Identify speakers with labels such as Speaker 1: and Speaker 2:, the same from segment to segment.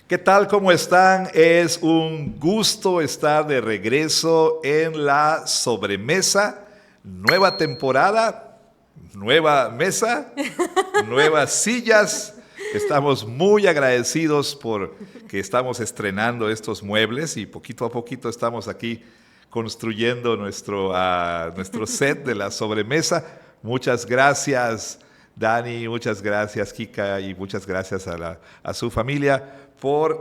Speaker 1: ¿Qué tal? ¿Cómo están? Es un gusto estar de regreso en la sobremesa. Nueva temporada, nueva mesa, nuevas sillas. Estamos muy agradecidos por que estamos estrenando estos muebles y poquito a poquito estamos aquí construyendo nuestro set de la sobremesa. Muchas gracias, Dani, muchas gracias, Kika, y muchas gracias a su familia por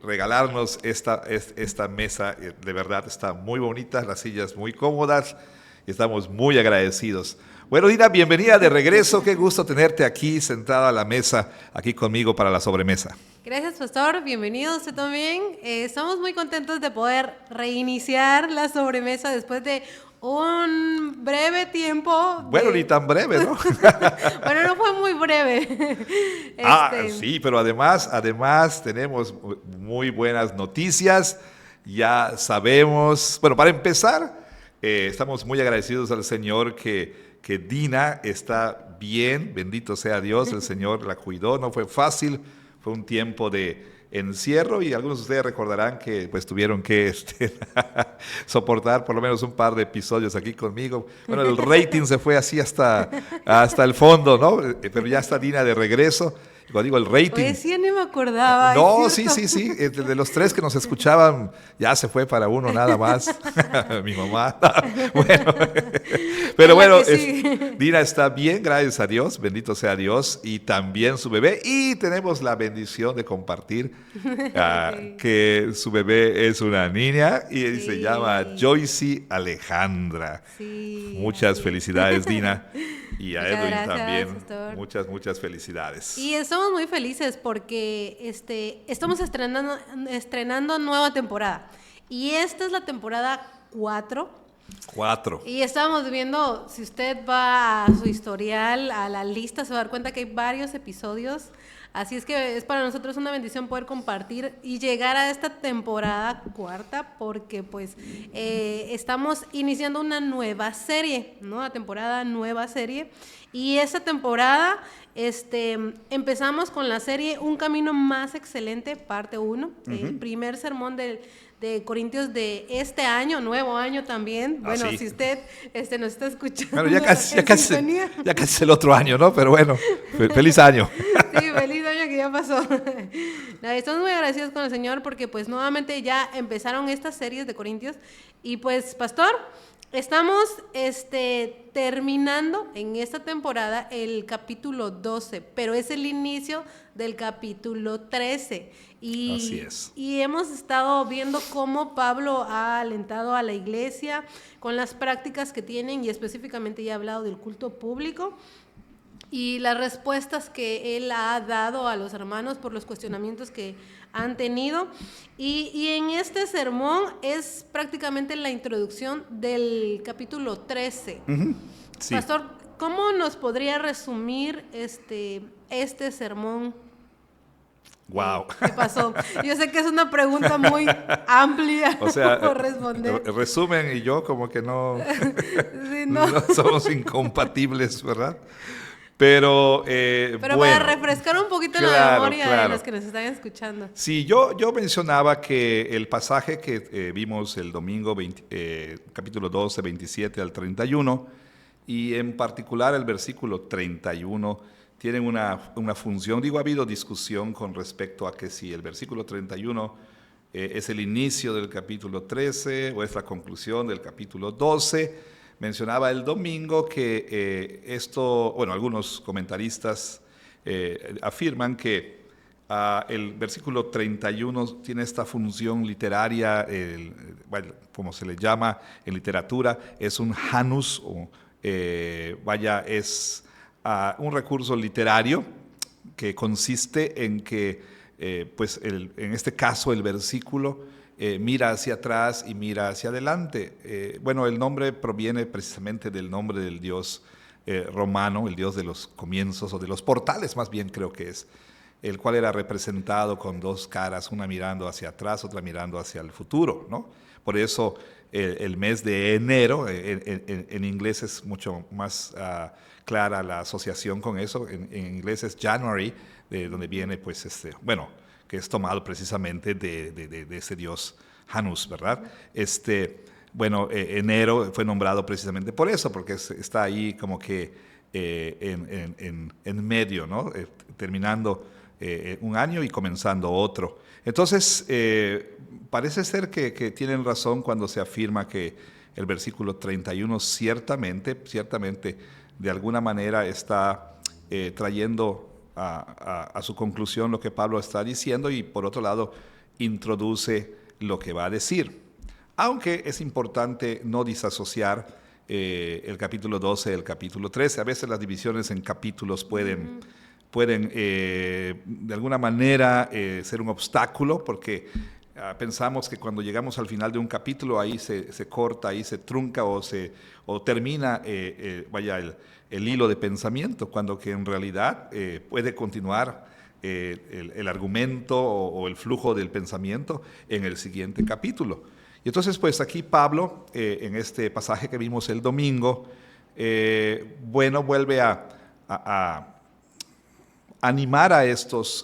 Speaker 1: regalarnos esta mesa. De verdad está muy bonita, las sillas muy cómodas y estamos muy agradecidos. Bueno, Dina, bienvenida de regreso. Qué gusto tenerte aquí sentada a la mesa, aquí conmigo para la sobremesa.
Speaker 2: Gracias, pastor. Bienvenido usted también. Estamos muy contentos de poder reiniciar la sobremesa después de un breve tiempo.
Speaker 1: Bueno, ni tan breve, ¿no?
Speaker 2: Bueno, no fue muy breve.
Speaker 1: Sí, pero además tenemos muy buenas noticias. Ya sabemos, bueno, para empezar, estamos muy agradecidos al Señor que Dina está bien, bendito sea Dios, el Señor la cuidó, no fue fácil, fue un tiempo de encierro y algunos de ustedes recordarán que pues tuvieron que soportar por lo menos un par de episodios aquí conmigo. Bueno, el rating se fue así hasta el fondo, ¿no? Pero ya está Dina de regreso. Cuando digo el rating...
Speaker 2: Pues sí, ni me acordaba.
Speaker 1: No, sí. De los tres que nos escuchaban, ya se fue para uno nada más. Mi mamá. Bueno, pero bueno,
Speaker 2: sí.
Speaker 1: Dina está bien, gracias a Dios, bendito sea Dios, y también su bebé. Y tenemos la bendición de compartir que su bebé es una niña y se llama Joyce Alejandra.
Speaker 2: Sí,
Speaker 1: muchas felicidades, Dina. Y a
Speaker 2: muchas
Speaker 1: Edwin
Speaker 2: gracias,
Speaker 1: también,
Speaker 2: pastor.
Speaker 1: muchas felicidades.
Speaker 2: Y estamos muy felices porque estamos estrenando nueva temporada. Y esta es la temporada 4.
Speaker 1: 4.
Speaker 2: Y estábamos viendo, si usted va a su historial, a la lista, se va a dar cuenta que hay varios episodios. Así es que es para nosotros una bendición poder compartir y llegar a esta temporada 4 porque pues estamos iniciando una nueva serie, nueva temporada, nueva serie. Y esta temporada empezamos con la serie Un Camino Más Excelente, parte 1, el primer sermón de Corintios de este año, nuevo año también. Bueno,
Speaker 1: sí.
Speaker 2: Si usted nos está escuchando.
Speaker 1: Bueno, ya casi es el otro año, ¿no? Pero bueno, feliz año.
Speaker 2: Sí, feliz año que ya pasó. No, estamos muy agradecidos con el Señor porque pues nuevamente ya empezaron estas series de Corintios. Y pues, pastor, estamos terminando en esta temporada el capítulo 12, pero es el inicio del capítulo 13.
Speaker 1: Así es.
Speaker 2: Y hemos estado viendo cómo Pablo ha alentado a la iglesia con las prácticas que tienen y específicamente ya ha hablado del culto público y las respuestas que él ha dado a los hermanos por los cuestionamientos que han tenido. Y en este sermón es prácticamente la introducción del capítulo 13.
Speaker 1: Sí.
Speaker 2: Pastor, ¿cómo nos podría resumir este sermón?
Speaker 1: Wow.
Speaker 2: ¿Qué pasó? Yo sé que es una pregunta muy amplia,
Speaker 1: O sea,
Speaker 2: por responder.
Speaker 1: Resumen y yo como que no,
Speaker 2: Sí, no.
Speaker 1: no somos incompatibles, ¿verdad? Pero bueno,
Speaker 2: para refrescar un poquito la memoria de los que nos están escuchando.
Speaker 1: Sí, yo mencionaba que el pasaje que vimos el domingo, capítulo 12, 27 al 31, y en particular el versículo 31, tienen una función. Digo, ha habido discusión con respecto a que si el versículo 31 es el inicio del capítulo 13 o es la conclusión del capítulo 12. Mencionaba el domingo que algunos comentaristas afirman que el versículo 31 tiene esta función literaria, como se le llama en literatura, es un janus, es un recurso literario que consiste en que, en este caso, el versículo mira hacia atrás y mira hacia adelante. El nombre proviene precisamente del nombre del dios romano, el dios de los comienzos o de los portales, más bien creo que es, el cual era representado con dos caras, una mirando hacia atrás, otra mirando hacia el futuro, ¿no? Por eso el mes de enero, en inglés es mucho más clara la asociación con eso. En inglés es January, de donde viene, que es tomado precisamente de ese dios Janus, ¿verdad? Enero fue nombrado precisamente por eso, porque está ahí como que en medio, ¿no? Terminando un año y comenzando otro. Entonces, parece ser que tienen razón cuando se afirma que el versículo 31 ciertamente, de alguna manera está trayendo a su conclusión lo que Pablo está diciendo y por otro lado introduce lo que va a decir. Aunque es importante no disasociar el capítulo 12 del capítulo 13. A veces las divisiones en capítulos pueden de alguna manera ser un obstáculo porque pensamos que cuando llegamos al final de un capítulo ahí se corta, ahí se trunca o termina el hilo de pensamiento, cuando que en realidad puede continuar el argumento o el flujo del pensamiento en el siguiente capítulo. Y entonces pues aquí Pablo, en este pasaje que vimos el domingo, vuelve a animar a estos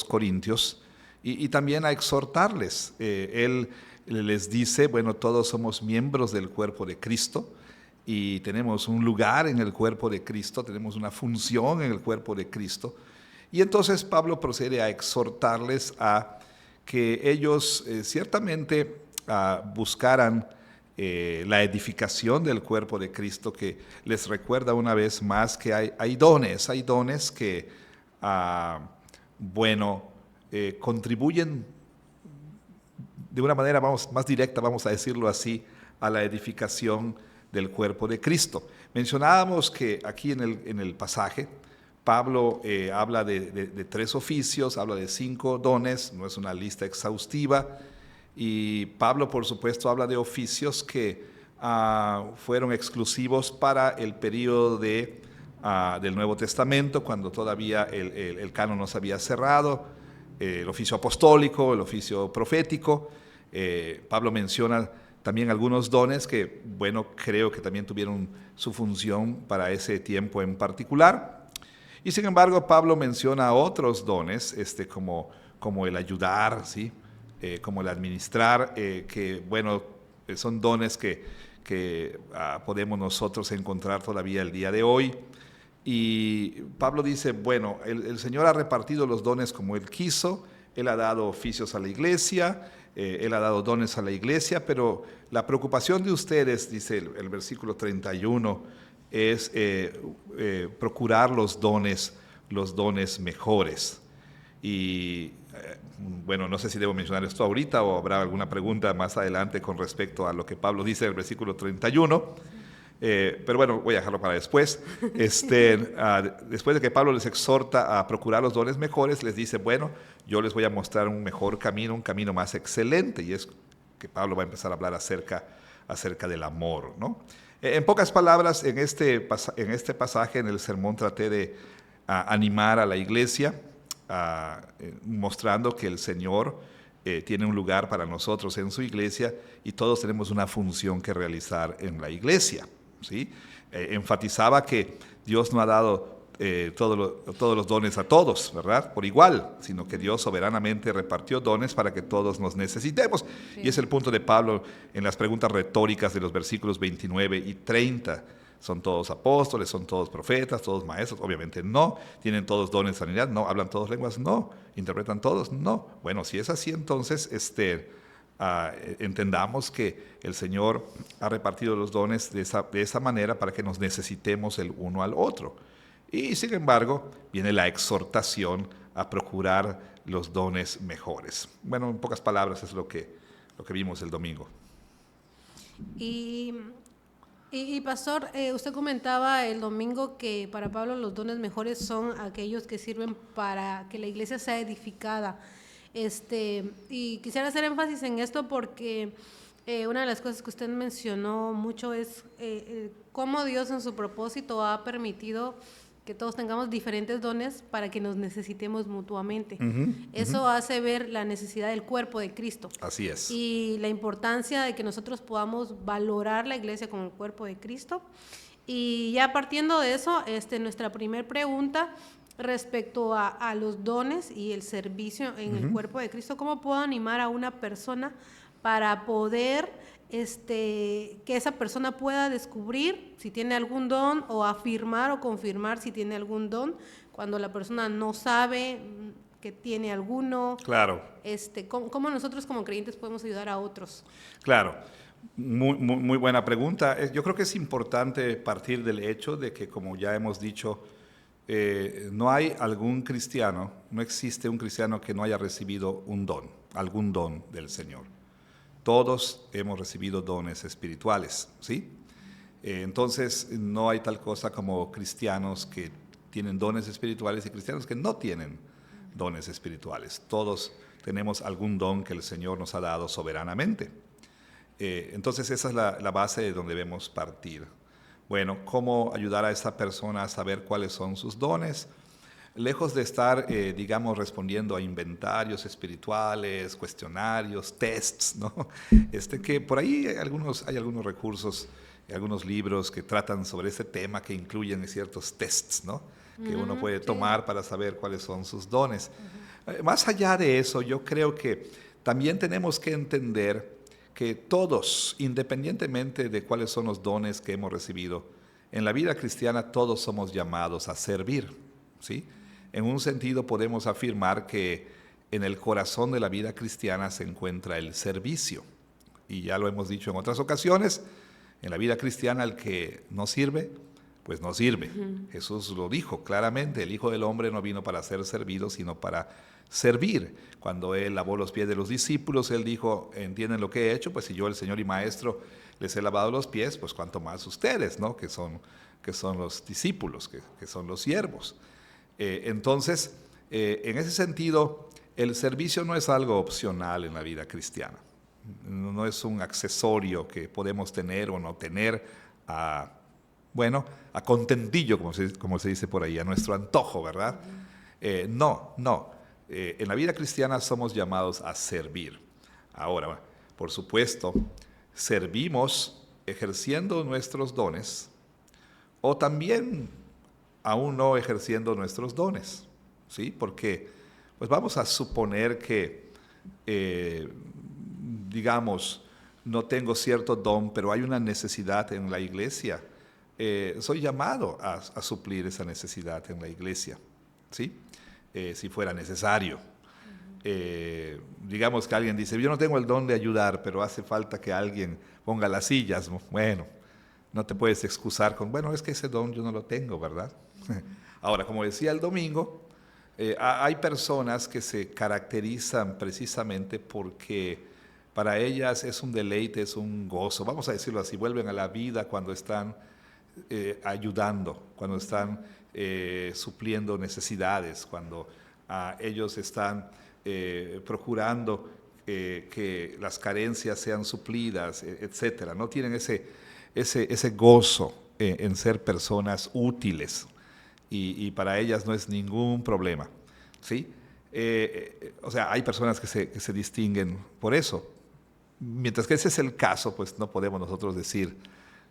Speaker 1: corintios y también a exhortarles. Él les dice, bueno, todos somos miembros del cuerpo de Cristo y tenemos un lugar en el cuerpo de Cristo, tenemos una función en el cuerpo de Cristo. Y entonces Pablo procede a exhortarles a que ellos ciertamente buscaran la edificación del cuerpo de Cristo, que les recuerda una vez más que hay dones que contribuyen de una manera más directa, vamos a decirlo así, a la edificación del cuerpo de Cristo. Mencionábamos que aquí en el pasaje Pablo habla de 3 oficios, habla de 5 dones, no es una lista exhaustiva, y Pablo por supuesto habla de oficios que fueron exclusivos para el periodo del Nuevo Testamento, cuando todavía el canon no se había cerrado, el oficio apostólico, el oficio profético. Pablo menciona también algunos dones que, bueno, creo que también tuvieron su función para ese tiempo en particular. Y sin embargo, Pablo menciona otros dones, como el ayudar, ¿sí? Como el administrar, que, bueno, son dones que podemos nosotros encontrar todavía el día de hoy. Y Pablo dice, bueno, el Señor ha repartido los dones como Él quiso, Él ha dado oficios a la iglesia, Él ha dado dones a la iglesia, pero la preocupación de ustedes, dice el versículo 31, es procurar los dones mejores. Y bueno, no sé si debo mencionar esto ahorita o habrá alguna pregunta más adelante con respecto a lo que Pablo dice en el versículo 31. Pero bueno, voy a dejarlo para después. Después de que Pablo les exhorta a procurar los dones mejores, les dice, bueno, yo les voy a mostrar un mejor camino, un camino más excelente, y es que Pablo va a empezar a hablar acerca del amor, ¿no? En pocas palabras, en este pasaje, en el sermón, traté de animar a la iglesia, mostrando que el Señor tiene un lugar para nosotros en su iglesia y todos tenemos una función que realizar en la iglesia, ¿sí? Enfatizaba que Dios no ha dado todos los dones a todos, ¿verdad? Por igual, sino que Dios soberanamente repartió dones para que todos nos necesitemos. Sí. Y es el punto de Pablo en las preguntas retóricas de los versículos 29 y 30. ¿Son todos apóstoles? ¿Son todos profetas? ¿Todos maestros? Obviamente no. ¿Tienen todos dones de sanidad? No. ¿Hablan todos lenguas? No. ¿Interpretan todos? No. Bueno, si es así, entonces entendamos que el Señor ha repartido los dones de esa manera para que nos necesitemos el uno al otro. Y sin embargo, viene la exhortación a procurar los dones mejores. Bueno, en pocas palabras es lo que vimos el domingo.
Speaker 2: Y pastor, usted comentaba el domingo que para Pablo los dones mejores son aquellos que sirven para que la iglesia sea edificada. Y quisiera hacer énfasis en esto porque una de las cosas que usted mencionó mucho es cómo Dios en su propósito ha permitido que todos tengamos diferentes dones para que nos necesitemos mutuamente. Eso hace ver la necesidad del cuerpo de Cristo.
Speaker 1: Así es.
Speaker 2: Y la importancia de que nosotros podamos valorar la iglesia como el cuerpo de Cristo. Y ya partiendo de eso, nuestra primera pregunta respecto a los dones y el servicio en el cuerpo de Cristo, ¿cómo puedo animar a una persona para poder que esa persona pueda descubrir si tiene algún don o afirmar o confirmar si tiene algún don cuando la persona no sabe que tiene alguno?
Speaker 1: Claro.
Speaker 2: ¿Cómo nosotros como creyentes podemos ayudar a otros?
Speaker 1: Claro, muy buena pregunta. Yo creo que es importante partir del hecho de que, como ya hemos dicho, no hay algún cristiano, no existe un cristiano que no haya recibido un don, algún don del Señor. Todos hemos recibido dones espirituales, ¿sí? Entonces, no hay tal cosa como cristianos que tienen dones espirituales y cristianos que no tienen dones espirituales. Todos tenemos algún don que el Señor nos ha dado soberanamente. Entonces, esa es la base de donde debemos partir. Bueno, ¿cómo ayudar a esta persona a saber cuáles son sus dones? Lejos de estar, digamos, respondiendo a inventarios espirituales, cuestionarios, tests, ¿no? Que por ahí hay algunos recursos, algunos libros que tratan sobre ese tema, que incluyen ciertos tests, ¿no? Que uno puede tomar para saber cuáles son sus dones. Más allá de eso, yo creo que también tenemos que entender que todos, independientemente de cuáles son los dones que hemos recibido, en la vida cristiana todos somos llamados a servir, ¿sí? En un sentido podemos afirmar que en el corazón de la vida cristiana se encuentra el servicio. Y ya lo hemos dicho en otras ocasiones, en la vida cristiana el que no sirve, pues no sirve. Jesús lo dijo claramente, el Hijo del Hombre no vino para ser servido, sino para servir. Cuando Él lavó los pies de los discípulos, Él dijo, ¿entienden lo que he hecho? Pues si yo, el Señor y Maestro, les he lavado los pies, pues cuánto más ustedes, ¿no? Que son los discípulos, que son los siervos. Entonces, en ese sentido, el servicio no es algo opcional en la vida cristiana. No es un accesorio que podemos tener o no tener a contentillo, como se dice por ahí, a nuestro antojo, ¿verdad? No. En la vida cristiana somos llamados a servir. Ahora, por supuesto, servimos ejerciendo nuestros dones o también aún no ejerciendo nuestros dones, ¿sí? Porque, pues vamos a suponer que, digamos, no tengo cierto don, pero hay una necesidad en la iglesia. Soy llamado a suplir esa necesidad en la iglesia, ¿sí? Si fuera necesario. Digamos que alguien dice, yo no tengo el don de ayudar, pero hace falta que alguien ponga las sillas. Bueno, no te puedes excusar con, bueno, es que ese don yo no lo tengo, ¿verdad? Ahora, como decía el domingo, hay personas que se caracterizan precisamente porque para ellas es un deleite, es un gozo, vamos a decirlo así, vuelven a la vida cuando están ayudando, cuando están supliendo necesidades, cuando ellos están procurando que las carencias sean suplidas, etcétera. No tienen ese gozo en ser personas útiles y para ellas no es ningún problema, ¿sí? O sea, hay personas que se distinguen por eso. Mientras que ese es el caso, pues no podemos nosotros decir,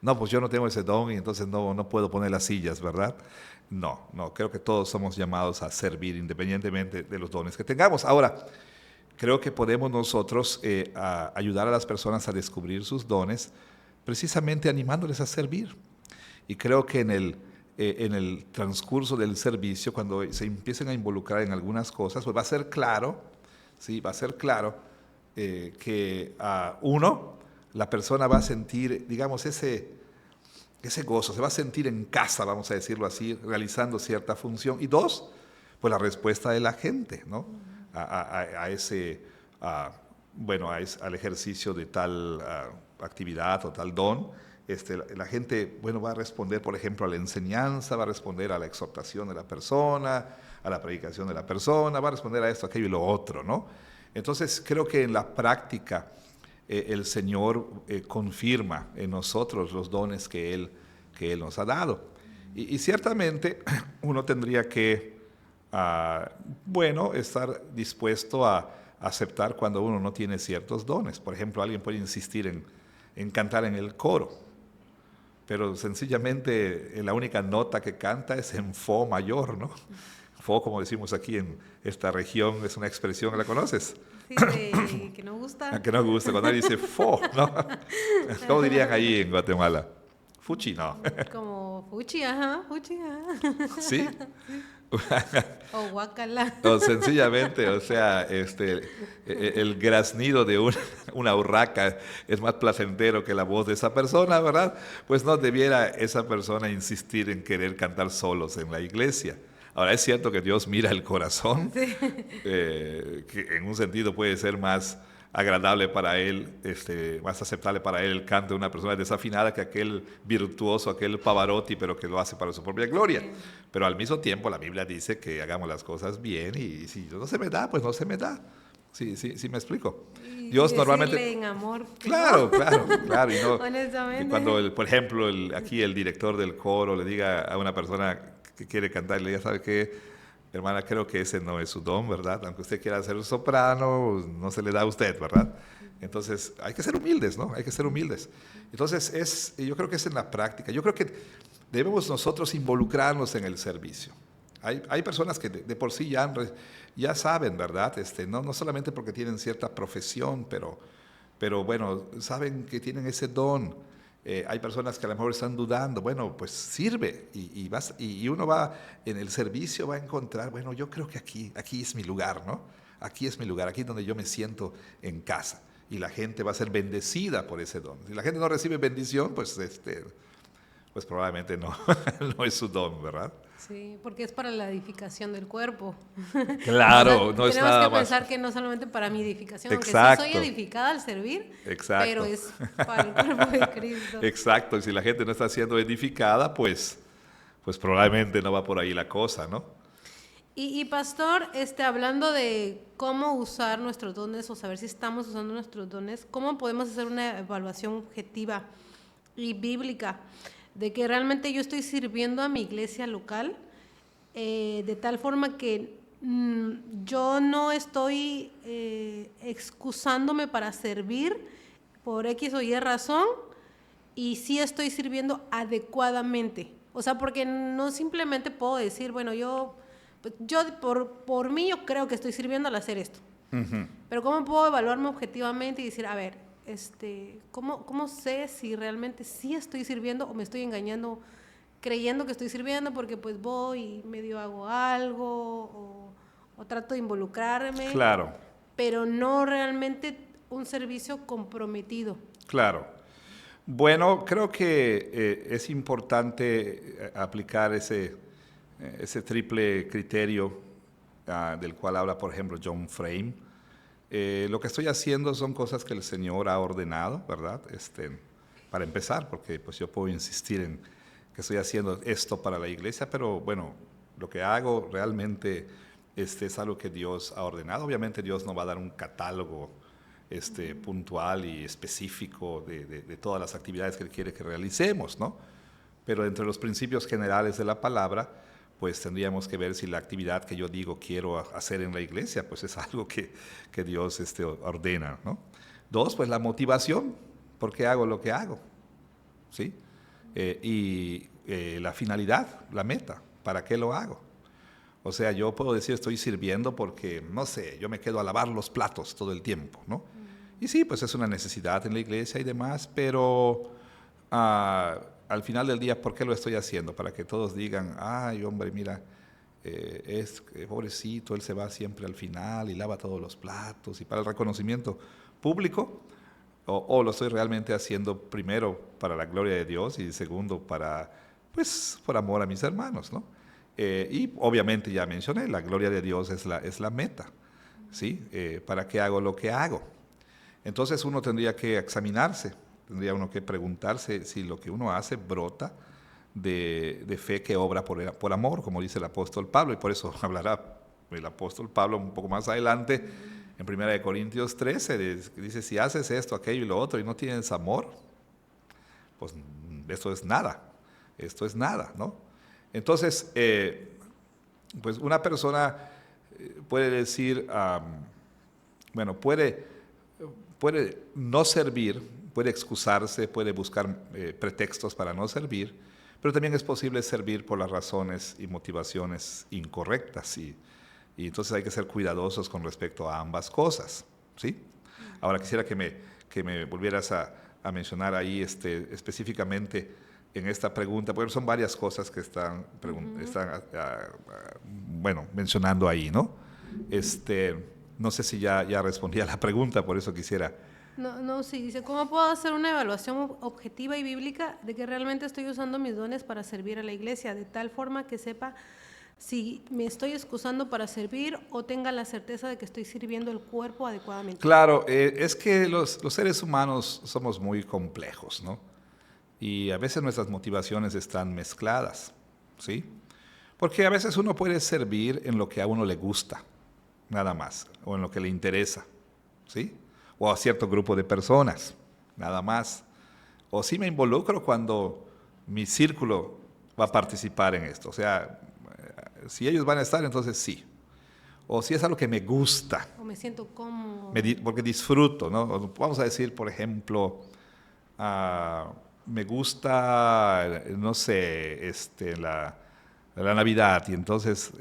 Speaker 1: no, pues yo no tengo ese don y entonces no puedo poner las sillas, ¿verdad? No, creo que todos somos llamados a servir independientemente de los dones que tengamos. Ahora, creo que podemos nosotros ayudar a las personas a descubrir sus dones precisamente animándoles a servir. Y creo que en el transcurso del servicio, cuando se empiecen a involucrar en algunas cosas, pues va a ser claro, ¿sí? Va a ser claro que la persona va a sentir, digamos, ese gozo, se va a sentir en casa, vamos a decirlo así, realizando cierta función. Y dos, pues la respuesta de la gente, ¿no? Al ejercicio de tal actividad o tal don. La gente, va a responder, por ejemplo, a la enseñanza, va a responder a la exhortación de la persona, a la predicación de la persona, va a responder a esto, aquello y lo otro, ¿no? Entonces, creo que en la práctica el Señor confirma en nosotros los dones que Él nos ha dado. Y ciertamente uno tendría que, estar dispuesto a aceptar cuando uno no tiene ciertos dones. Por ejemplo, alguien puede insistir en cantar en el coro, pero sencillamente la única nota que canta es en fa mayor, ¿no? Fo, como decimos aquí en esta región, es una expresión, ¿la conoces?
Speaker 2: Sí, que no gusta.
Speaker 1: Que no gusta, cuando alguien dice fo, ¿no? ¿Cómo dirían ahí en Guatemala? Fuchi, no.
Speaker 2: Como fuchi, ajá,
Speaker 1: ¿Sí?
Speaker 2: O guacala.
Speaker 1: O sencillamente, o sea, el graznido de una urraca es más placentero que la voz de esa persona, ¿verdad? Pues no debiera esa persona insistir en querer cantar solos en la iglesia. Ahora, es cierto que Dios mira el corazón,
Speaker 2: Sí.
Speaker 1: que en un sentido puede ser más agradable para él, más aceptable para él el canto de una persona desafinada que aquel virtuoso, aquel Pavarotti, pero que lo hace para su propia gloria.
Speaker 2: Sí.
Speaker 1: Pero al mismo tiempo la Biblia dice que hagamos las cosas bien y si no se me da, pues no se me da. Sí me explico.
Speaker 2: Y
Speaker 1: Dios
Speaker 2: decirle
Speaker 1: normalmente...
Speaker 2: en amor. que
Speaker 1: Claro,
Speaker 2: no.
Speaker 1: claro. Y no,
Speaker 2: Honestamente.
Speaker 1: y cuando, por ejemplo, aquí el director del coro le diga a una persona que quiere cantar, le diga, ¿sabe qué? Hermana, creo que ese no es su don, ¿verdad? Aunque usted quiera ser un soprano, no se le da a usted, ¿verdad? Entonces, hay que ser humildes, ¿no? Hay que ser humildes. Entonces, yo creo que es en la práctica. Yo creo que debemos nosotros involucrarnos en el servicio. Hay personas que de por sí ya saben, ¿verdad? No solamente porque tienen cierta profesión, pero bueno, saben que tienen ese don. Hay personas que a lo mejor están dudando, bueno, pues sirve y uno va en el servicio, va a encontrar, bueno, yo creo que aquí es mi lugar, ¿no? Aquí es mi lugar, aquí es donde yo me siento en casa y la gente va a ser bendecida por ese don. Si la gente no recibe bendición, pues probablemente no, no es su don, ¿verdad?
Speaker 2: Sí, porque es para la edificación del cuerpo.
Speaker 1: Claro,
Speaker 2: O sea,
Speaker 1: no es
Speaker 2: tenemos
Speaker 1: nada
Speaker 2: que
Speaker 1: más.
Speaker 2: pensar que no solamente para mi edificación,
Speaker 1: Exacto.
Speaker 2: aunque sí soy edificada al servir,
Speaker 1: Exacto.
Speaker 2: pero es para el cuerpo de Cristo.
Speaker 1: Exacto, y si la gente no está siendo edificada, pues probablemente no va por ahí la cosa, ¿no?
Speaker 2: Y pastor, hablando de cómo usar nuestros dones o saber si estamos usando nuestros dones, ¿cómo podemos hacer una evaluación objetiva y bíblica de que realmente yo estoy sirviendo a mi iglesia local de tal forma que yo no estoy excusándome para servir por X o Y razón y sí estoy sirviendo adecuadamente? O sea, porque no simplemente puedo decir, bueno, yo por mí yo creo que estoy sirviendo al hacer esto.
Speaker 1: Uh-huh.
Speaker 2: Pero ¿cómo puedo evaluarme objetivamente y decir, a ver, ¿cómo sé si realmente sí estoy sirviendo o me estoy engañando creyendo que estoy sirviendo porque pues voy y medio hago algo o trato de involucrarme?
Speaker 1: Claro.
Speaker 2: Pero no realmente un servicio comprometido.
Speaker 1: Claro. Bueno, creo que es importante aplicar ese triple criterio del cual habla, por ejemplo, John Frame. Lo que estoy haciendo son cosas que el Señor ha ordenado, ¿verdad? Para empezar, porque pues yo puedo insistir en que estoy haciendo esto para la iglesia, pero bueno, lo que hago realmente es algo que Dios ha ordenado. Obviamente Dios no va a dar un catálogo puntual y específico de todas las actividades que Él quiere que realicemos, ¿no? Pero entre los principios generales de la palabra, pues tendríamos que ver si la actividad que yo digo quiero hacer en la iglesia, pues es algo que Dios ordena, ¿no? Dos, pues la motivación, ¿por qué hago lo que hago? ¿Sí? La finalidad, la meta, ¿para qué lo hago? O sea, yo puedo decir estoy sirviendo porque, no sé, yo me quedo a lavar los platos todo el tiempo, ¿no? Y sí, pues es una necesidad en la iglesia y demás, pero al final del día, ¿por qué lo estoy haciendo? Para que todos digan, ay, hombre, mira, pobrecito, él se va siempre al final y lava todos los platos, y para el reconocimiento público, o lo estoy realmente haciendo primero para la gloria de Dios y segundo pues, por amor a mis hermanos, ¿no? Y obviamente ya mencioné, la gloria de Dios es la meta, ¿sí? ¿Para qué hago lo que hago? Entonces uno tendría que examinarse, tendría uno que preguntarse si lo que uno hace brota de fe que obra por amor, como dice el apóstol Pablo, y por eso hablará el apóstol Pablo un poco más adelante, en 1 Corintios 13, dice, si haces esto, aquello y lo otro y no tienes amor, pues esto es nada, ¿no? Entonces, pues una persona puede decir, bueno, puede no servir, puede excusarse, puede buscar pretextos para no servir, pero también es posible servir por las razones y motivaciones incorrectas y entonces hay que ser cuidadosos con respecto a ambas cosas, ¿sí? Ahora quisiera que me volvieras a mencionar ahí específicamente en esta pregunta, porque son varias cosas que están bueno, mencionando ahí, ¿no? No sé si ya respondí a la pregunta, por eso quisiera...
Speaker 2: No, sí, dice, ¿cómo puedo hacer una evaluación objetiva y bíblica de que realmente estoy usando mis dones para servir a la iglesia, de tal forma que sepa si me estoy excusando para servir o tenga la certeza de que estoy sirviendo el cuerpo adecuadamente?
Speaker 1: Claro, es que los seres humanos somos muy complejos, ¿no? Y a veces nuestras motivaciones están mezcladas, ¿sí? Porque a veces uno puede servir en lo que a uno le gusta, nada más, o en lo que le interesa, ¿sí? O a cierto grupo de personas, nada más. O sí me involucro cuando mi círculo va a participar en esto. O sea, si ellos van a estar, entonces sí. O si es algo que me gusta.
Speaker 2: O me siento cómodo.
Speaker 1: Porque disfruto, ¿no? Vamos a decir, por ejemplo, me gusta, no sé, la Navidad, y entonces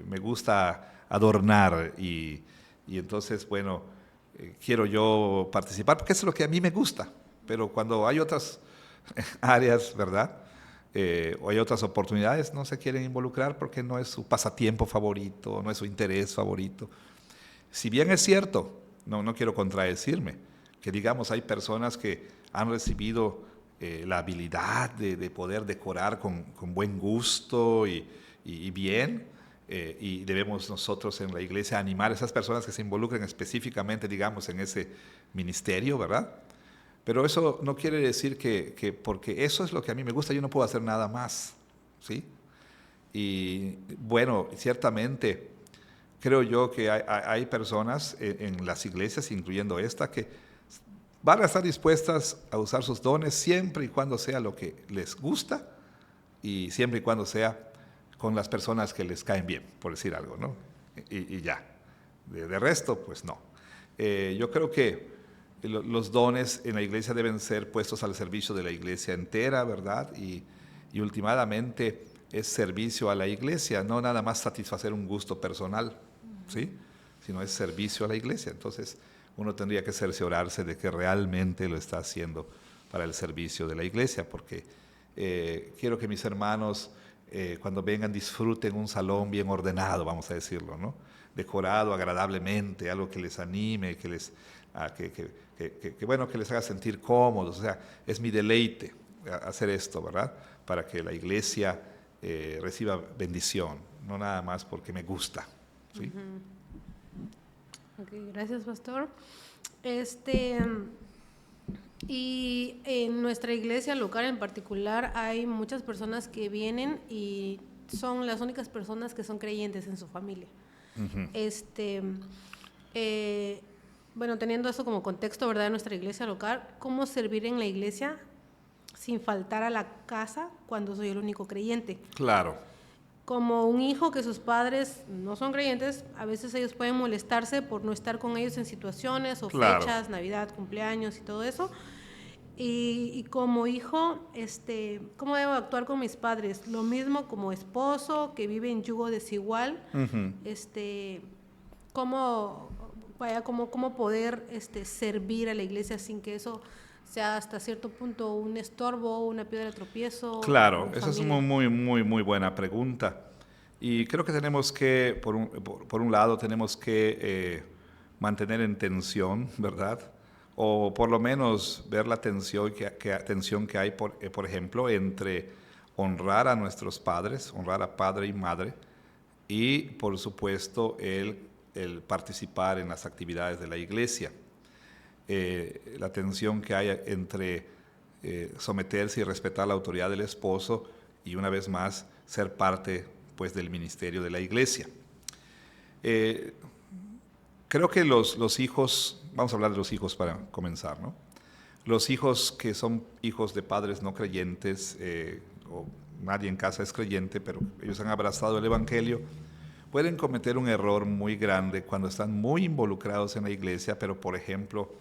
Speaker 1: me gusta adornar, y entonces, bueno, quiero yo participar, porque es lo que a mí me gusta. Pero cuando hay otras áreas, ¿verdad? O hay otras oportunidades, no se quieren involucrar porque no es su pasatiempo favorito, no es su interés favorito. Si bien es cierto, no quiero contradecirme, que digamos hay personas que han recibido la habilidad de poder decorar con buen gusto y bien, y debemos nosotros en la iglesia animar a esas personas que se involucren específicamente, digamos, en ese ministerio, ¿verdad? Pero eso no quiere decir que porque eso es lo que a mí me gusta, yo no puedo hacer nada más, ¿sí? Y bueno, ciertamente creo yo que hay personas en las iglesias, incluyendo esta, que van a estar dispuestas a usar sus dones siempre y cuando sea lo que les gusta y siempre y cuando sea con las personas que les caen bien, por decir algo, ¿no? Y ya. De resto, pues no. Yo creo que los dones en la iglesia deben ser puestos al servicio de la iglesia entera, ¿verdad? Y últimamente es servicio a la iglesia, no nada más satisfacer un gusto personal, ¿sí? Sino es servicio a la iglesia. Entonces, uno tendría que cerciorarse de que realmente lo está haciendo para el servicio de la iglesia, porque quiero que mis hermanos, cuando vengan, disfruten un salón bien ordenado, vamos a decirlo, ¿no? Decorado agradablemente, algo que les anime, que les haga sentir cómodos. O sea, es mi deleite hacer esto, ¿verdad? Para que la iglesia reciba bendición, no nada más porque me gusta, ¿sí?
Speaker 2: Okay, gracias, pastor. Y en nuestra iglesia local en particular hay muchas personas que vienen y son las únicas personas que son creyentes en su familia. Bueno, teniendo eso como contexto, ¿verdad?, de nuestra iglesia local, ¿cómo servir en la iglesia sin faltar a la casa cuando soy el único creyente?
Speaker 1: Claro.
Speaker 2: Como un hijo que sus padres no son creyentes, a veces ellos pueden molestarse por no estar con ellos en situaciones o fechas, Navidad, cumpleaños y todo eso. Y como hijo, ¿cómo debo actuar con mis padres? Lo mismo como esposo que vive en yugo desigual. ¿Cómo poder servir a la iglesia sin que eso sea hasta cierto punto un estorbo, una piedra de tropiezo?
Speaker 1: Claro, esa es una muy buena pregunta. Y creo que tenemos que, por un lado, tenemos que mantener en tensión, ¿verdad? O por lo menos ver la tensión que hay, por ejemplo, entre honrar a nuestros padres, honrar a padre y madre, y, por supuesto, el participar en las actividades de la iglesia. La tensión que hay entre someterse y respetar la autoridad del esposo y, una vez más, ser parte, pues, del ministerio de la iglesia. Creo que los hijos, vamos a hablar de los hijos para comenzar, ¿no? Los hijos que son hijos de padres no creyentes, o nadie en casa es creyente, pero ellos han abrazado el evangelio, pueden cometer un error muy grande cuando están muy involucrados en la iglesia, pero, por ejemplo,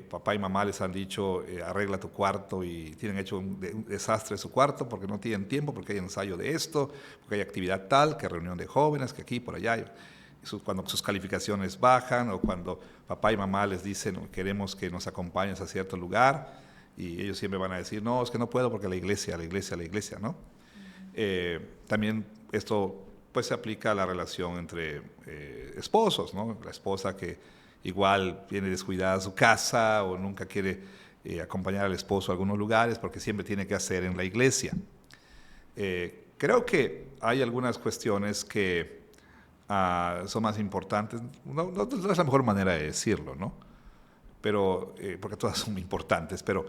Speaker 1: papá y mamá les han dicho, arregla tu cuarto y tienen hecho un desastre su cuarto porque no tienen tiempo, porque hay ensayo de esto, porque hay actividad tal, que reunión de jóvenes, que aquí, por allá. Cuando sus calificaciones bajan o cuando papá y mamá les dicen queremos que nos acompañes a cierto lugar y ellos siempre van a decir, no, es que no puedo porque la iglesia, ¿no? También esto pues se aplica a la relación entre esposos, ¿no? La esposa que igual viene descuidada a su casa o nunca quiere acompañar al esposo a algunos lugares porque siempre tiene que hacer en la iglesia. Creo que hay algunas cuestiones que son más importantes, no es la mejor manera de decirlo, ¿no? Pero, porque todas son importantes, pero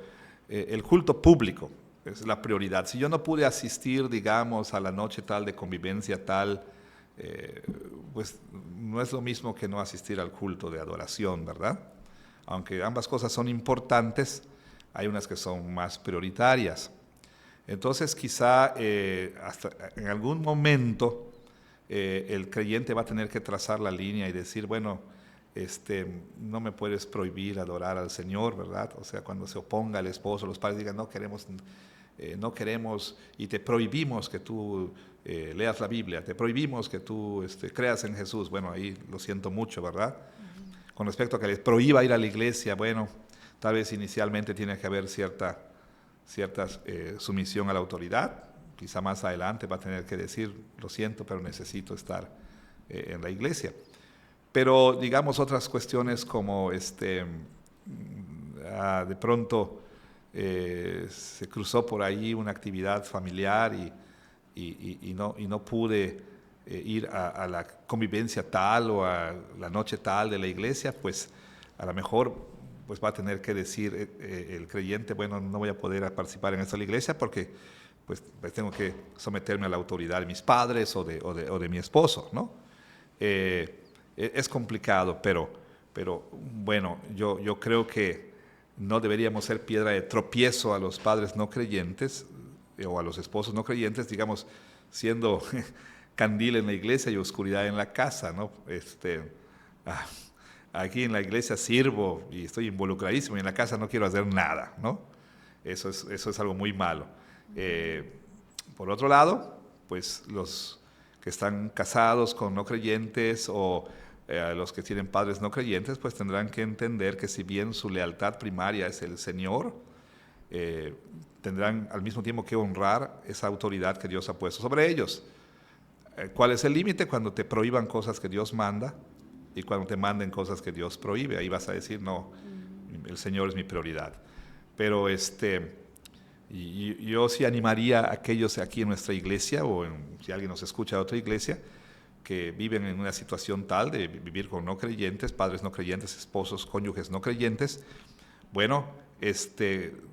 Speaker 1: el culto público es la prioridad. Si yo no pude asistir, digamos, a la noche tal de convivencia tal, pues no es lo mismo que no asistir al culto de adoración, ¿verdad? Aunque ambas cosas son importantes, hay unas que son más prioritarias. Entonces, quizá hasta en algún momento el creyente va a tener que trazar la línea y decir, bueno, no me puedes prohibir adorar al Señor, ¿verdad? O sea, cuando se oponga el esposo, los padres digan, no queremos y te prohibimos que tú leas la Biblia, te prohibimos que tú creas en Jesús. Bueno, ahí lo siento mucho, ¿verdad? Uh-huh. Con respecto a que les prohíba ir a la iglesia, bueno, tal vez inicialmente tiene que haber cierta sumisión a la autoridad. Quizá más adelante va a tener que decir, lo siento, pero necesito estar en la iglesia. Pero digamos otras cuestiones como de pronto se cruzó por ahí una actividad familiar y no pude ir a la convivencia tal o a la noche tal de la iglesia, pues a lo mejor pues va a tener que decir el creyente, bueno, no voy a poder participar en esta iglesia porque pues tengo que someterme a la autoridad de mis padres o de mi esposo, ¿no? Es complicado, pero bueno, yo creo que no deberíamos ser piedra de tropiezo a los padres no creyentes o a los esposos no creyentes, digamos, siendo candil en la iglesia y oscuridad en la casa, ¿no? Aquí en la iglesia sirvo y estoy involucradísimo y en la casa no quiero hacer nada, ¿no? Eso es algo muy malo. Por otro lado, pues los que están casados con no creyentes o los que tienen padres no creyentes, pues tendrán que entender que si bien su lealtad primaria es el Señor, tendrán al mismo tiempo que honrar esa autoridad que Dios ha puesto sobre ellos. ¿Cuál es el límite? Cuando te prohíban cosas que Dios manda y cuando te manden cosas que Dios prohíbe. Ahí vas a decir, no, el Señor es mi prioridad. Pero y yo sí animaría a aquellos aquí en nuestra iglesia o si alguien nos escucha de otra iglesia que viven en una situación tal de vivir con no creyentes, padres no creyentes, esposos, cónyuges no creyentes, bueno,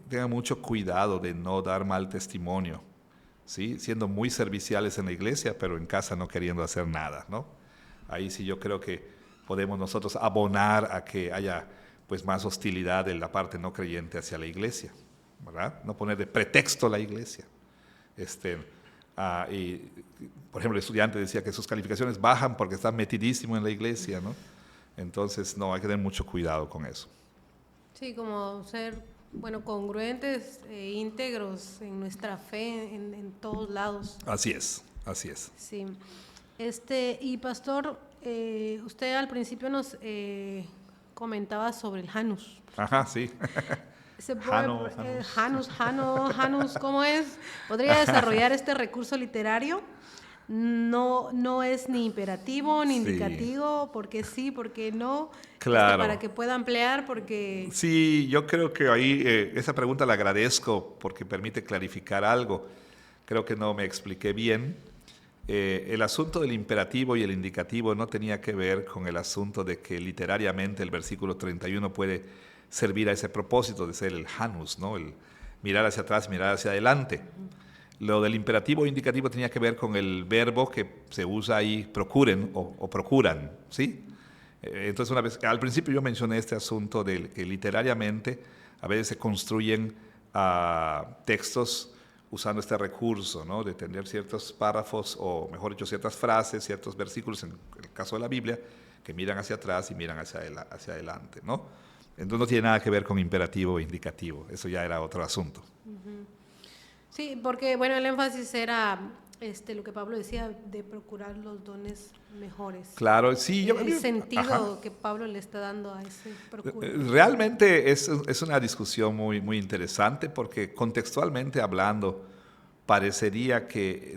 Speaker 1: tengan mucho cuidado de no dar mal testimonio, ¿sí? Siendo muy serviciales en la iglesia, pero en casa no queriendo hacer nada, ¿no? Ahí sí yo creo que podemos nosotros abonar a que haya pues más hostilidad de la parte no creyente hacia la iglesia, ¿verdad? No poner de pretexto la iglesia. Y, por ejemplo, el estudiante decía que sus calificaciones bajan porque está metidísimo en la iglesia, ¿no? Entonces, no, hay que tener mucho cuidado con eso.
Speaker 2: Sí, como ser, bueno, congruentes e íntegros en nuestra fe en todos lados.
Speaker 1: Así es, así es.
Speaker 2: Sí. Y pastor, usted al principio nos comentaba sobre el Janus.
Speaker 1: Ajá, sí.
Speaker 2: Janus, ¿cómo es? ¿Podría desarrollar este recurso literario? No es ni imperativo ni indicativo, porque sí, porque no.
Speaker 1: Claro.
Speaker 2: Para que pueda ampliar, porque...
Speaker 1: Sí, yo creo que ahí esa pregunta la agradezco porque permite clarificar algo. Creo que no me expliqué bien. El asunto del imperativo y el indicativo no tenía que ver con el asunto de que literariamente el versículo 31 puede servir a ese propósito de ser el Janus, ¿no? El mirar hacia atrás, mirar hacia adelante. Lo del imperativo e indicativo tenía que ver con el verbo que se usa ahí, procuren o procuran, ¿sí? Entonces, al principio yo mencioné este asunto de que literariamente a veces se construyen textos usando este recurso, ¿no? De tener ciertos párrafos, o mejor dicho, ciertas frases, ciertos versículos, en el caso de la Biblia, que miran hacia atrás y miran hacia adelante, ¿no? Entonces no tiene nada que ver con imperativo o indicativo, eso ya era otro asunto.
Speaker 2: Sí, porque bueno, el énfasis era lo que Pablo decía de procurar los dones mejores.
Speaker 1: Claro, sí.
Speaker 2: El sentido
Speaker 1: Ajá.
Speaker 2: que Pablo le está dando a ese procuro.
Speaker 1: Realmente es una discusión muy, muy interesante porque contextualmente hablando parecería que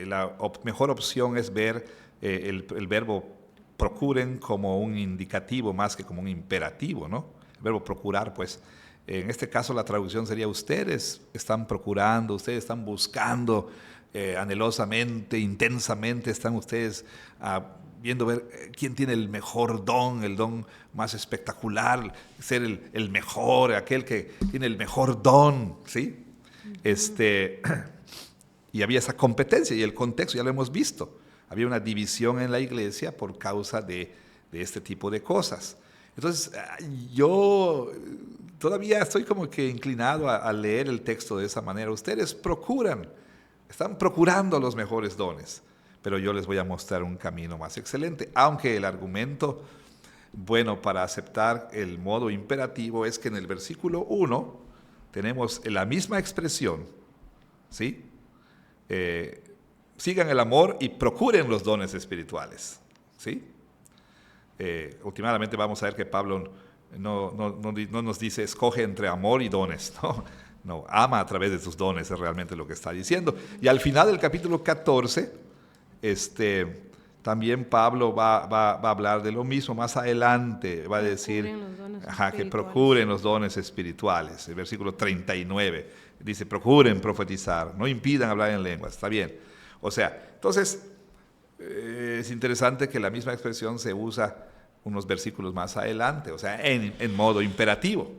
Speaker 1: la mejor opción es ver el verbo procuren como un indicativo más que como un imperativo, ¿no? El verbo procurar, pues, en este caso la traducción sería ustedes están procurando, ustedes están buscando anhelosamente, intensamente, están ustedes viendo ver quién tiene el mejor don, el don más espectacular, ser el mejor, aquel que tiene el mejor don, ¿sí? Y había esa competencia y el contexto, ya lo hemos visto. Había una división en la iglesia por causa de este tipo de cosas. Entonces, yo todavía estoy como que inclinado a leer el texto de esa manera. Ustedes están procurando los mejores dones, pero yo les voy a mostrar un camino más excelente, aunque el argumento bueno para aceptar el modo imperativo es que en el versículo 1 tenemos la misma expresión, ¿sí? Sigan el amor y procuren los dones espirituales, ¿sí? Últimamente vamos a ver que Pablo no nos dice escoge entre amor y dones, no, ama a través de tus dones, es realmente lo que está diciendo. Y al final del capítulo 14, también Pablo va a hablar de lo mismo, más adelante va a decir que procuren los dones espirituales. El versículo 39 dice, procuren profetizar, no impidan hablar en lenguas, está bien. O sea, entonces es interesante que la misma expresión se usa unos versículos más adelante, o sea, en modo imperativo,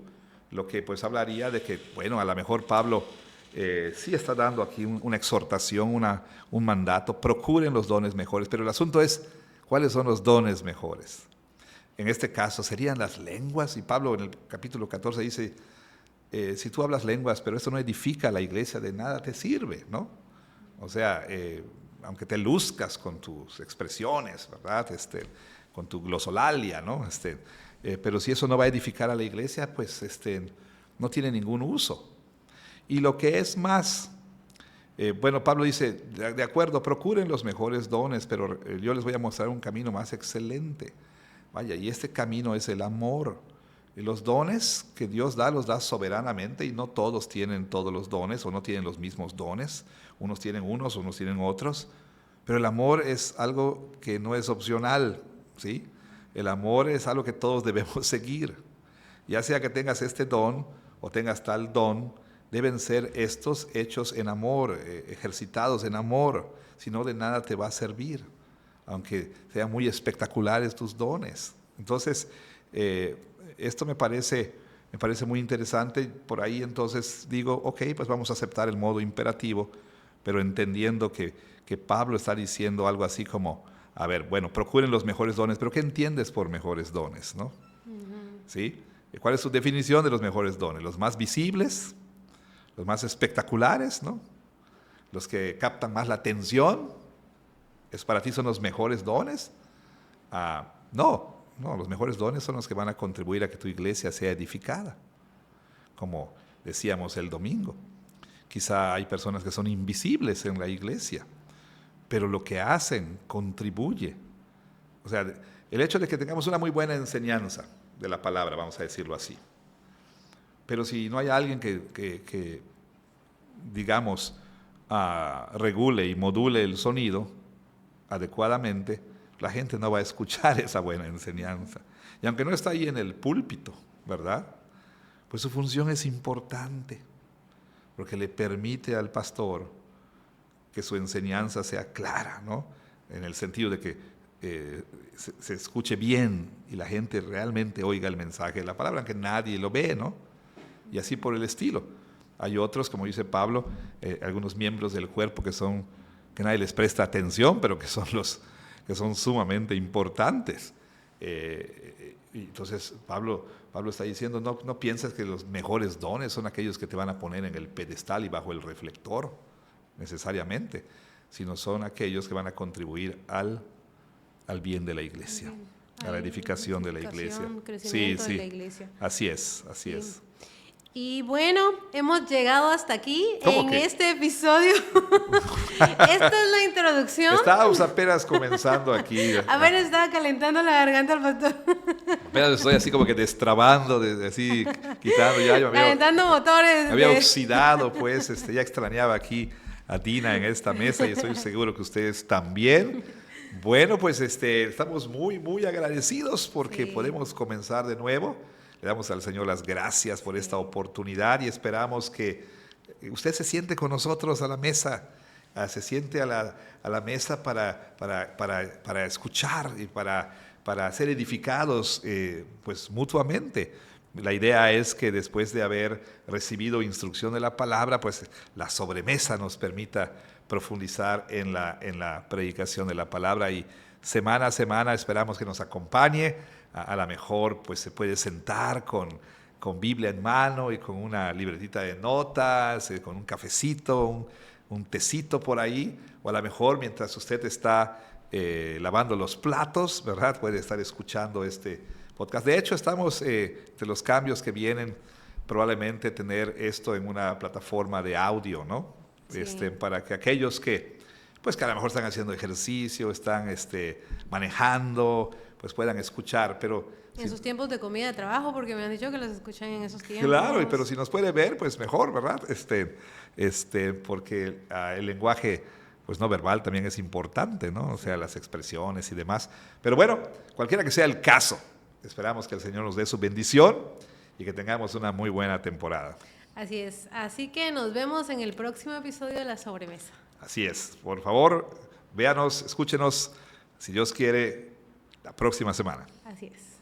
Speaker 1: lo que pues hablaría de que, bueno, a lo mejor Pablo sí está dando aquí una exhortación, un mandato, procuren los dones mejores, pero el asunto es, ¿cuáles son los dones mejores? En este caso serían las lenguas, y Pablo en el capítulo 14 dice, si tú hablas lenguas, pero esto no edifica a la iglesia, de nada te sirve, ¿no? O sea, aunque te luzcas con tus expresiones, ¿verdad? Con tu glosolalia, ¿no? Pero si eso no va a edificar a la iglesia, pues no tiene ningún uso. Y lo que es más, bueno, Pablo dice, de acuerdo, procuren los mejores dones, pero yo les voy a mostrar un camino más excelente. Vaya, y este camino es el amor. Y los dones que Dios da, los da soberanamente y no todos tienen todos los dones o no tienen los mismos dones. Unos tienen unos tienen otros. Pero el amor es algo que no es opcional, ¿sí? El amor es algo que todos debemos seguir. Ya sea que tengas este don o tengas tal don, deben ser estos hechos en amor, ejercitados en amor, si no de nada te va a servir, aunque sean muy espectaculares tus dones. Entonces, esto me parece muy interesante, por ahí entonces digo, ok, pues vamos a aceptar el modo imperativo, pero entendiendo que Pablo está diciendo algo así como, a ver, bueno, procuren los mejores dones, pero ¿qué entiendes por mejores dones, no? ¿Sí? ¿Cuál es su definición de los mejores dones? ¿Los más visibles? ¿Los más espectaculares, no? ¿Los que captan más la atención? ¿Es para ti son los mejores dones? No, los mejores dones son los que van a contribuir a que tu iglesia sea edificada, como decíamos el domingo. Quizá hay personas que son invisibles en la iglesia, pero lo que hacen contribuye. O sea, el hecho de que tengamos una muy buena enseñanza de la palabra, vamos a decirlo así, pero si no hay alguien que digamos, regule y module el sonido adecuadamente, la gente no va a escuchar esa buena enseñanza. Y aunque no está ahí en el púlpito, ¿verdad? Pues su función es importante, porque le permite al pastor que su enseñanza sea clara, ¿no? En el sentido de que se escuche bien y la gente realmente oiga el mensaje de la palabra, aunque nadie lo ve, ¿no? Y así por el estilo. Hay otros, como dice Pablo, algunos miembros del cuerpo que nadie les presta atención, pero que son sumamente importantes. Y entonces Pablo está diciendo, no pienses que los mejores dones son aquellos que te van a poner en el pedestal y bajo el reflector, necesariamente, sino son aquellos que van a contribuir al bien de la iglesia. a la edificación de la iglesia.
Speaker 2: Crecimiento de la iglesia.
Speaker 1: Así es.
Speaker 2: Y bueno, hemos llegado hasta aquí en
Speaker 1: que?
Speaker 2: este episodio. Esta es la introducción.
Speaker 1: Estábamos apenas comenzando aquí.
Speaker 2: Apenas estaba calentando la garganta al pastor.
Speaker 1: Apenas estoy así como que destrabando, así quitando ya.
Speaker 2: Calentando motores.
Speaker 1: Me había oxidado, pues, ya extrañaba aquí a Dina en esta mesa y estoy seguro que ustedes también. Bueno, pues estamos muy, muy agradecidos porque podemos comenzar de nuevo. Le damos al Señor las gracias por esta oportunidad y esperamos que usted se siente con nosotros a la mesa, se siente a la mesa para escuchar y para ser edificados pues mutuamente. La idea es que después de haber recibido instrucción de la palabra, pues la sobremesa nos permita profundizar en la predicación de la palabra y semana a semana esperamos que nos acompañe. A lo mejor pues se puede sentar con Biblia en mano y con una libretita de notas, con un cafecito, un tecito por ahí, o a lo mejor mientras usted está lavando los platos, ¿verdad? Puede estar escuchando este podcast. De hecho, estamos entre los cambios que vienen, probablemente tener esto en una plataforma de audio, ¿no? Sí. Para que aquellos que a lo mejor están haciendo ejercicio, están manejando, pues puedan escuchar, pero...
Speaker 2: En sus tiempos de comida de trabajo, porque me han dicho que los escuchan en esos tiempos.
Speaker 1: Claro, pero si nos puede ver, pues mejor, ¿verdad? Porque el lenguaje pues no verbal también es importante, ¿no? O sea, las expresiones y demás. Pero bueno, cualquiera que sea el caso, esperamos que el Señor nos dé su bendición y que tengamos una muy buena temporada.
Speaker 2: Así es. Así que nos vemos en el próximo episodio de La Sobremesa.
Speaker 1: Así es. Por favor, véanos, escúchenos, si Dios quiere, la próxima semana.
Speaker 2: Así es.